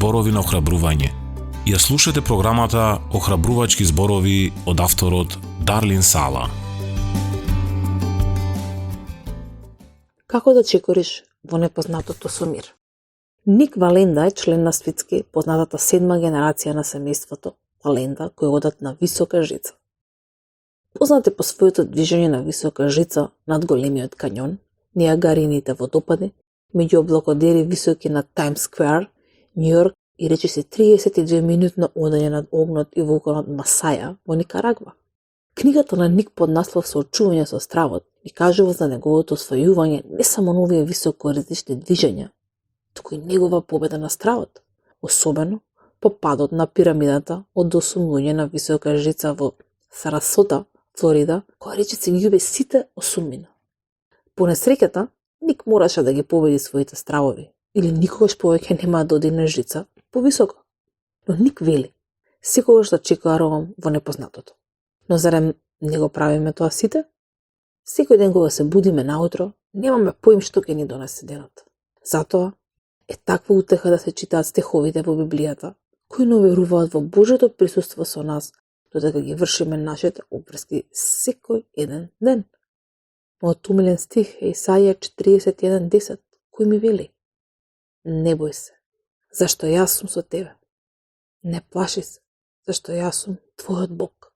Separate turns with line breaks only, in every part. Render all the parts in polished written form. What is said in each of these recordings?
зборови на охрабрување. Ја слушате програмата Охрабрувачки зборови од авторот Дарлин Сала.
Како да чекориш во непознатото со мир? Ник Валенда е член на Свитски, познатата 7 генерација на семејството Валенда, кои одат на висока жица. Познат е по своето движење на висока жица над големиот канјон, Ниагарините водопади, меѓу облакодери високи над Таймс Сквер, Њујорк и речиси 32-минутно одање над огнот и вулканот Масаја во Никарагва. Книгата на Ник под наслов Соочување со стравот ни кажува за неговото освојување не само на овие високоритични движења, туку и негова победа на стравот, особено по падот на пирамидата од 8 луѓе на висока жица во Сарасота, Флорида, која речиси ги убе сите 8 По несреќата, Ник мораше да ги победи своите стравови, или никогаш повеќе нема да одине жица повисоко. Но Ник вели, секогаш да чекорувам во непознатото. Но зарем не го правиме тоа сите? Секој ден кога се будиме наутро, немаме поим што ќе ни донесе денот. Затоа е таква утеха да се читаат стиховите во Библијата, кои не веруваат во Божјото присуство со нас, додека ги вршиме нашите обврски секој еден ден. Мојот умилен стих е Исаја 41:10, кој ми вели: Не бој се, зашто јас сум со тебе. Не плаши се, зашто јас сум твојот Бог.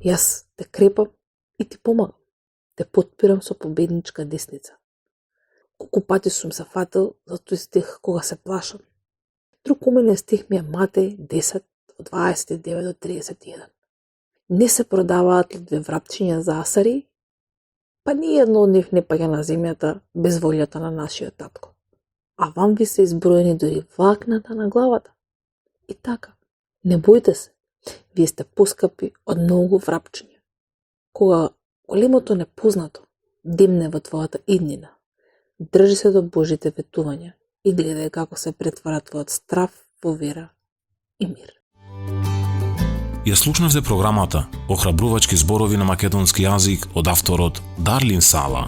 Јас те крепам и ти помагам. Те потпирам со победничка десница. Колку пати сум се фатил за тој стих кога се плашам. Друг умилен стих ми е Матеј 10 од 29 до 31. Не се продаваат ли 2 врапчиња за асари? Па ни едно од нив не паѓа на земјата без волјата на нашиот татко. А вам ви се изброени дури влакната на главата. И така, не бојте се, вие сте поскапи од многу врапчиња. Кога големото непознато демне во твојата иднина, држи се до Божите ветувања и гледај како се претвара твојот страв во вера и мир.
Ја слушнавте програмата Охрабрувачки зборови на македонски јазик од авторот Дарлин Сала.